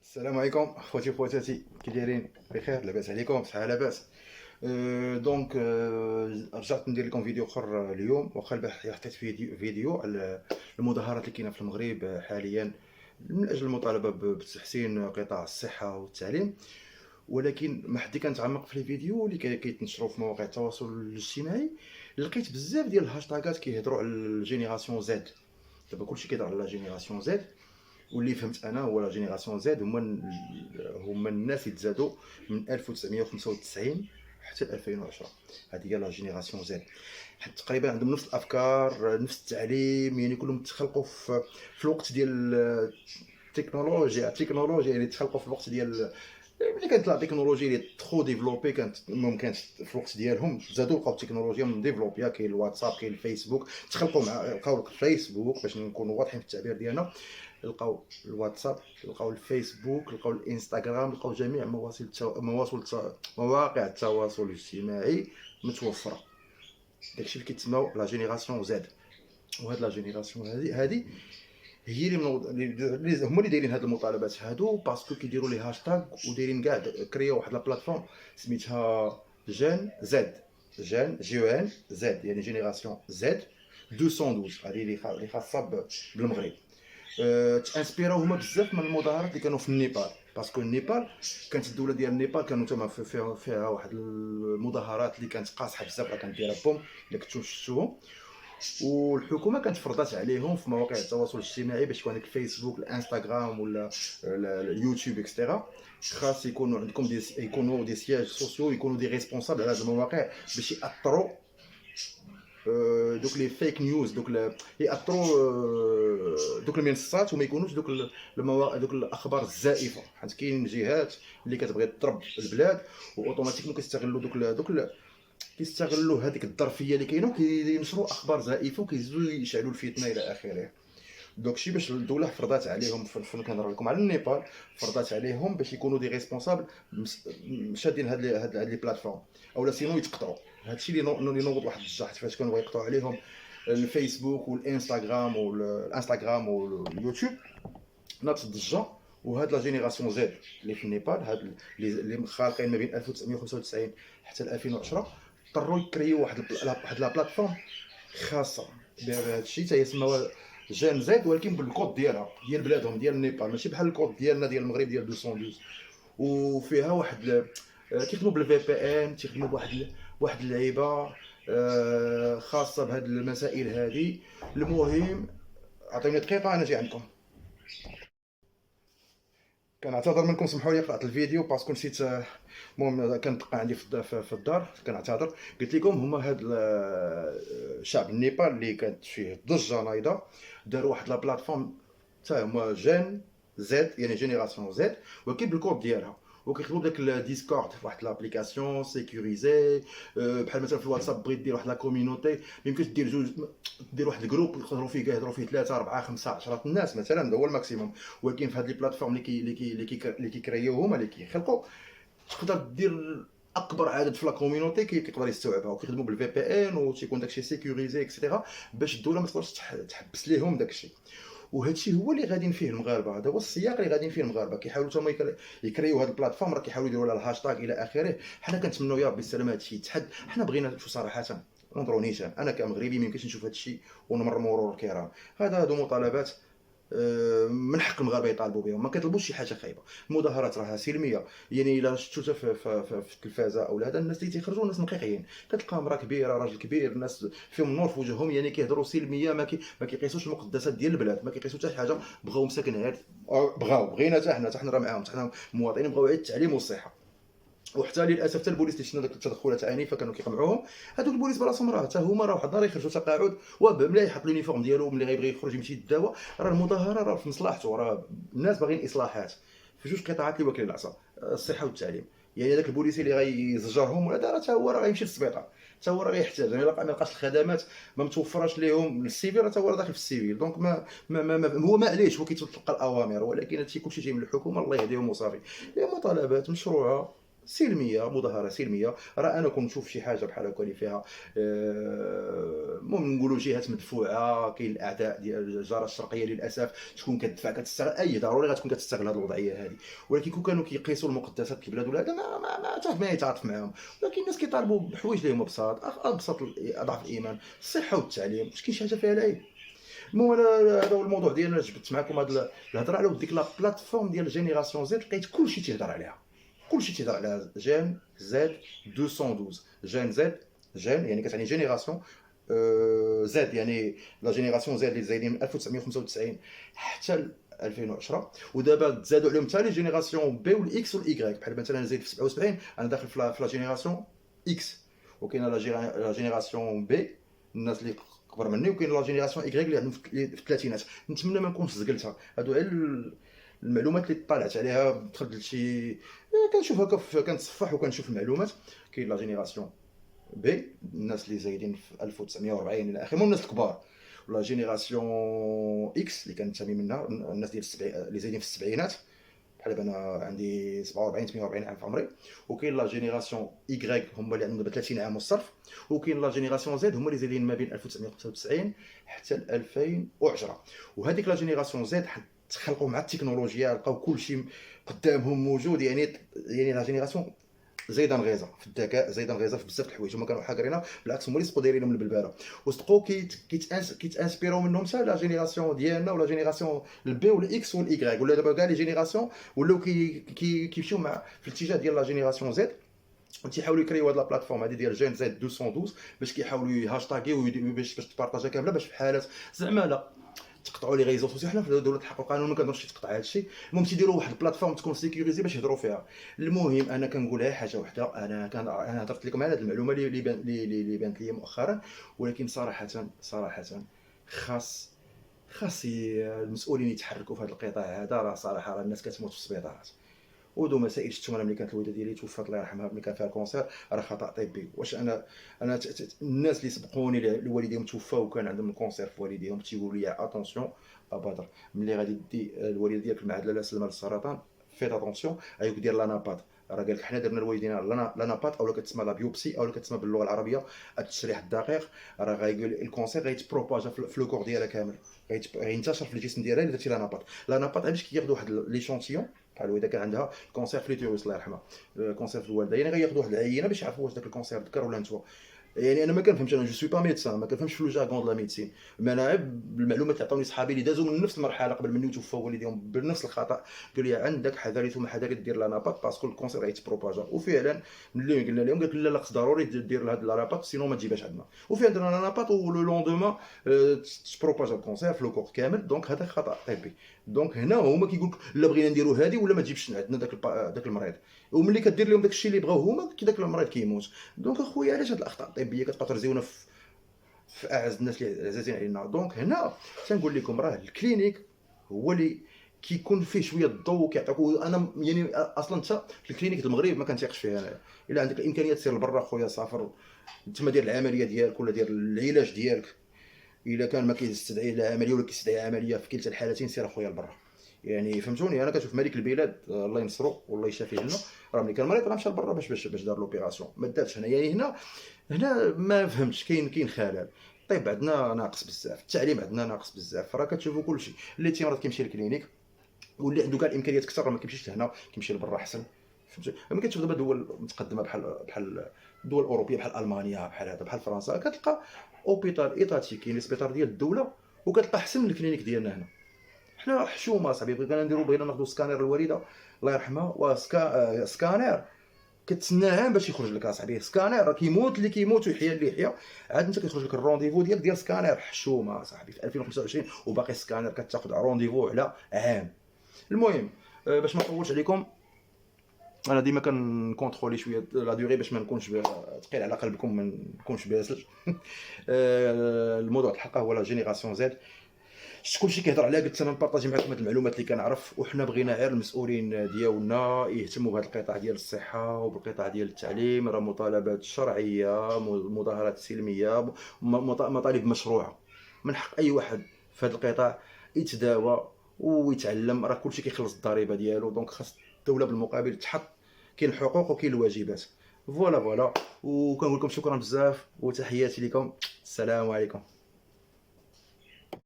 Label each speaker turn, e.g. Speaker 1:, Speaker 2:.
Speaker 1: السلام عليكم خوتي وخواتاتي، كي دايرين؟ بخير؟ لاباس عليكم؟ صحه لاباس؟ رجعت ندير لكم فيديو اخر اليوم، واخا البارح حطيت فيديو على المظاهرات اللي كاينه في المغرب حاليا من اجل المطالبه بتحسين قطاع الصحه والتعليم. ولكن ما حدي كنتعمق في الفيديو اللي كيتنشروا في مواقع التواصل الاجتماعي، لقيت بزاف ديال الهاشتاغات كيهضروا على الجينيراسيون زد. دابا كلشي كيهضر على لا جينيراسيون زد، واللي فهمت انا هو لا جينيراسيون زد هما الناس اللي تزادوا من 1995 حتى 2010. هذه هي لا جينيراسيون زد. حيت تقريبا عندهم نفس الافكار، نفس التعليم، يعني كلهم تخلقوا في الوقت ديال التكنولوجيا يعني تخلقوا في الوقت ديال ملي كانت لا تكنولوجيا اللي ترو ديفلوبي، كانت ممكن في الوقت ديالهم زادوا لقاو التكنولوجيا من ديفلوبيا. كاين الواتساب، كاين الفيسبوك، تخلقوا مع لقاو الفيسبوك باش نكونوا واضحين في التعبير ديالنا. لقاو الواتساب، لقاو الفيسبوك، لقاو الانستغرام، لقاو جميع مواقع التواصل الاجتماعي متوفره. داكشي اللي كيتسموا لا جينيراسيون زد. وهاد لا جينيراسيون هادي هي اللي هما اللي دايرين هاد المطالبات هادو، باسكو كيديروا لي هاشتاغ ودايرين كاع كرياو واحد لا بلاتفورم سميتها جان زد. جان جي او ان زد يعني جينيراسيون زد 212. هذه اللي خاصه بالمغرب. تانسبيراو هما بزاف من المظاهرات اللي كانوا في النيبال، باسكو النيبال كانت الدوله ديال النيبال كانوا تما فيها واحد المظاهرات اللي كانت قاصحه بزاف، راه كانت دايره بوم الا كنتو شفتوهم. والحكومه كانت فرضات عليهم في مواقع التواصل الاجتماعي باش يكون الفيسبوك، الانستغرام، ولا اليوتيوب اكسترا، خاص يكونوا عندكم يكونوا دي سياج سوسيو، يكونوا دي ريسبونسابل على هذه المواقع باش ياثروا دوك لي فيك نيوز، ياثروا دوك المنصات، وما يكونوش دوك الاخبار الزائفه. حيت كاين جهات اللي كتبغي تضرب البلاد واوتوماتيكمون كيستغلوا كيستغلوا هذيك الظرفيه اللي كاينه، وكينشروا اخبار زائفه وكيزيدوا يشعلوا الفتنه الى اخره. داكشي باش الدوله فرضات عليهم، كنهضر لكم على النيبال، فرضات عليهم باش يكونوا دي ريسبونسابل شادين هاد لي بلاتفورم، اولا سينو يتقطعوا. هادشي اللي نوض واحد الجهد فاش كانوا يقطعوا عليهم الفيسبوك والانستغرام واليوتيوب، ناضت الضجه. وهاد لا جينيراسيون زد اللي في النيبال، هاد اللي خالقين ما بين 1995 حتى 2010، اضطروا يكريو واحد لا بلاتفورم خاصه بهذا الشيء، حتى هي سماوها جان زد، ولكن بالكود ديالها ديال بلادهم ديال النيبال، ماشي بحال الكود ديالنا ديال المغرب ديال 212. وفيها واحد كيخدموا بالفي بي ان، تيخدموا بواحد اللعيبه خاصه بهاد المسائل هذه. المهم، عطيوني دقيقه انا جاي عندكم. كنعتذر منكم، سمحوا لي قطعت الفيديو باسكو نسيت. المهم كانت دقه عندي في الدار، كنعتذر. قلت لكم هما هاد الشعب النيبال اللي كانت فيه ضجه نايضه، داروا واحد لا بلاتفورم حتى هما جين زد يعني جينيراسيون زد، ولكن بالكود ديالها. وكيخدموا بداك الديسكورد واحد لابليكاسيون سيكوريزي. بحال مثلا في الواتساب بغيت دير واحد لا كوميونيتي، ما يمكنش دير جوج، دير واحد الجروب يقدروا فيه يهضروا فيه 3 4 5 10 الناس مثلا، هذا هو الماكسيموم. ولكن في هاد لي بلاتفورم اللي كيكريو هما اللي كيخلقوا، تقدر دير اكبر عدد في لا كوميونيتي كيقدر يستوعبها. وكيخدموا بالفي بي ان، وتيكون داكشي سيكوريزي اكسيتيرا، باش الدوله ما تقدرش تحبس ليهم داكشي. وهادشي هو اللي غاديين فيه المغاربه، هذا هو السياق اللي غاديين فيه المغاربه. كيحاولوا تما يكريو هاد البلاتفورم، راه كيحاولوا يديروا لها الهاشتاغ الى اخره. حنا كنتمنوا يا ربي السلامه هادشي يتحد. حنا بغينا نشوف صراحه، نظروا نيشان، انا كمغربي ما يمكنش نشوف هادشي ونمر مرور الكرام. هادو مطالبات من حق المغاربه يطالبوا بهم، ما كيطلبوش شي حاجه خايبه. المظاهرات راها سلميه، يعني الا شفتوا في التلفازه او هذا، الناس اللي تيخرجوا ناس نقيقين، كتلقى امراه كبيره، راجل كبير، الناس فيهم النور في وجههم، يعني كيهضروا سلميه، ما كيقيسوش المقدسات ديال البلاد، ما كيقيسوا حتى حاجه. بغاو مساكن غير بغينا حتى حنا راه معاهم، حتى حنا مواطنين بغاو غير التعليم والصحه. وحتى للاسف حتى البوليس اللي شفنا داك التدخلات عنيفه كانوا كيقمعوهم، هذوك البوليس براسهم راه حتى هما راه واحد النهار يخرجوا تقاعد، وملي يحط لونيفورم ديالو، ملي غيبغي يخرج يمشي يداوى، راه المظاهره راه في مصلحته، راه الناس باغيين اصلاحات في جوج قطاعات اللي واكلين العصا، الصحه والتعليم. يعني هذاك البوليسي اللي غيزجرهم ولا دار، حتى هو راه غيمشي للسبيطار، حتى هو راه غيحتاج، يعني ما لقاش الخدمات، ما متوفراش ليهم السيفيل، حتى هو راه داخل في السيفيل. دونك هو معليش، هو كيتلقى الاوامر، ولكن هادشي كلشي جاي من الحكومه، الله يهديهم وصافي. هي مطالبات مشروعه سلميه، مظاهره سلميه. راه انا كنت نشوف شي حاجه بحال هكا اللي فيها المهم نقولوا جهات مدفوعه، كاين الاعداء ديال الجاره الشرقيه للاسف شكون كتدفع كتستغل، اي ضروري غتكون كتستغل هذه الوضعيه هذه. ولكن كون كانوا كيقيسوا المقدسات في البلاد ولا هذا ما يتعاطف معاهم. ولكن الناس كيطالبوا بحوايج اللي هما بساط، ابسط اضعف الايمان، الصحه والتعليم، واش كاين شي حاجه فيها العيب؟ المهم انا هذا هو الموضوع ديالنا، جبت معكم هذه الهضره على ديك لا بلاتفورم ديال جينيراسيون زد. لقيت كلشي تيهضر عليها، كلشي تيهضر على جين زد 212. جين زد، جين يعني كتعني جينيراسيون، زد يعني لا جينيراسيون زد اللي زايدين من 1995 حتى 2010. ودابا تزادوا عليهم حتى لي جينيراسيون بي والاكس والايكغيك. بحال مثلا انا زايد في 77، انا داخل في لا جينيراسيون اكس. وكاينه لا جينيراسيون بي الناس اللي كبر مني، وكاين لا جينيراسيون ايكغيك اللي عندهم في الثلاثينات. نتمنى ما نكونش زقلتها. هادو غير المعلومات اللي طلعت عليها، دخلت لشي كنشوف هكا كنتصفح وكنشوف المعلومات. كاين لا جينيراسيون بي الناس اللي زايدين في 1940 الى اخره، المهم الناس الكبار. ولا جينيراسيون اكس اللي كنتسمي منها الناس ديال اللي زايدين في السبعينات، بحال دابا انا عندي 47 48 عام في عمري. وكاين لا جينيراسيون ايكغيك هما اللي عندهم دابا 30 عام والصرف. وكاين لا جينيراسيون زد هما اللي زايدين ما بين 1995 حتى 2010. وهذيك لا جينيراسيون زد تخلقوا مع التكنولوجيا، لقاو كلشي قدامهم موجود. يعني لا جينيراسيون زايده نغيزه في الذكاء، زايده نغيزه في بزاف د الحوايج. هما كانوا حاقرينها، بالعكس هما اللي سبقوا دايرينهم البلباله، وصدقوا كيتانسبيرو منهم حتى لا جينيراسيون ديالنا ولا جينيراسيون البي والاكس والايكغيك. ولا دابا كاع لي جينيراسيون ولاو كيمشيو مع في الاتجاه ديال لا جينيراسيون زد. تيحاولوا يكريو هاد لا بلاتفورم هادي ديال جين زد 212 باش كيحاولوا يهاشتاغيو باش تبارطاجا كامله، باش في حالات زعما لا تقطعوا لي ريزو سوسيال. حنا في دوله الحق والقانون ما كنقدرش تقطع هذا الشيء. المهم تيديروا واحد البلاتفورم تكون سيكوريزي باش يهضروا فيها. المهم انا كنقولها حاجه واحده، انا هضرت لكم على هذه المعلومه اللي بانت لي مؤخرا. ولكن صراحه خاص المسؤولين يتحركوا في هذا القطاع هذا. راه صراحه راه الناس كتموت في السبيطارات. ودو مسائل شفتو انا ملي كانت الوالده ديالي توفات الله يرحمها ملي كان فيها الكونسير، راه خطا طبي. واش انا الناس اللي سبقوني اللي والديهم توفاو وكان عندهم الكونسير في والديهم تيقولوا لي اتونسيون ابادر ملي غادي دي الوالده ديالك المعهد لا سلمى للسرطان، فيت اتونسيون غيقول دير لانابات. راه قال لك حنا درنا لوالدينا لانابات، اولا كتسمى لا بيوبسي اولا كتسمى باللغه العربيه التشريح الدقيق. راه غايقول الكونسير غيتبروباجا في لو كور ديالها كامل، غينتشر في الجسم ديالها الا درتي لانابات. لانابات باش كياخذوا واحد ليشونتيون بحال اذا كان عندها كونسير في ليتيروس الله يرحمها، كونسير في الوالده، يعني غياخذوا واحد العينه باش يعرفوا واش داك الكونسير ذكر ولا نتوى. يعني انا ما كنفهمش، انا جو سوي با ميدسان، ما كنفهمش في لو جارغون دو لا ميديسين. ما انا بالمعلومات اللي عطاوني صحابي اللي دازوا من نفس المرحله قبل مني وتوفاو والديهم بنفس الخطا، قالوا لي عندك حذاري ثم حذاري دير لانابات باسكو الكونسير غيتبروباجا. وفعلا ملي قلنا لهم قالت لا خص ضروري دير لهاد لانابات سينو ما تجيبهاش عندنا. وفعلا درنا لانابات ولو لوندومان تبروباجا الكونسير في لو كور كامل. دونك هذا خطا طبي. دونك هنا هما كيقول لك لا بغينا نديروا هذه ولا ما تجيبش عندنا داك المريض. وملي كدير لهم داك الشيء اللي بغاو هما داك المريض كيموت. دونك اخويا علاش هاد الاخطاء الطبيه كتبقى ترزيونا في اعز الناس اللي عزازين علينا؟ دونك هنا تنقول لكم راه الكلينيك هو اللي كيكون فيه شويه الضوء كيعطيك. انا يعني اصلا انت في الكلينيك المغرب ما كنتيقش فيها انايا. الا عندك الامكانيه تسير لبرا خويا سافر تما دير العمليه ديالك ولا دير العلاج ديالك. الا كان ما كيستدعي لا عمليه ولا كيستدعي عمليه، في كلتا الحالتين سير اخويا لبرا. يعني فهمتوني؟ انا كنشوف ملك البلاد الله ينصرو والله يشافيه لنا، راه ملي كان مريض راه مشى لبرا باش دار لوبيراسيون، ما دارش هنا. يعني هنا ما فهمتش، كاين خلل. الطب عندنا ناقص بزاف، التعليم عندنا ناقص بزاف. راه كتشوفوا كلشي اللي تيمرض كيمشي للكلينيك، واللي عنده كاع الامكانيات اكثر راه ما كيمشيش لهنا، كيمشي لبرا احسن. فهمتي؟ ملي كتشوف دابا دول متقدمه بحال الدول الاوروبيه بحال المانيا بحال هذا بحال فرنسا، كتلقى اوبيتال ايطاتي كاين لي سبيطار ديال الدوله وكتلقى احسن من الكلينيك ديالنا هنا. حنا حشومه صاحبي، بغينا ناخذ سكانير الوالده الله يرحمها، سكانير كتسنى عام باش يخرج لك اصاحبي. سكانير راه كيموت اللي كيموت ويحيا اللي يحيا. عاد انت كيخرج لك الرونديفو ديالك ديال سكانير حشومه صاحبي في 2025 وباقي سكانير كتاخذ رونديفو على عام. المهم باش ما نطولش عليكم، انا ديما كنكونترولي شويه لا دوري باش ما نكونش ثقيل على قلبكم، ما نكونش باسل. الموضوع الحلقه هو لا جينيراسيون زد. شفت كلشي كيهضر عليها، قلت انا نبارطاجي معكم هاد المعلومات اللي كنعرف. وحنا بغينا غير المسؤولين ديالنا يهتموا بهذا القطاع ديال الصحه وبالقطاع ديال التعليم. راه مطالبات شرعيه، مظاهرات سلميه، مطالب مشروعه. من حق اي واحد في هذا القطاع يتداوى ويتعلم. راه كلشي كيخلص الضريبه ديالو. دونك خاص الدوله بالمقابل تحط كاين الحقوق وكاين الواجبات. فوالا وكنقول لكم شكرا بزاف وتحياتي لكم. السلام عليكم.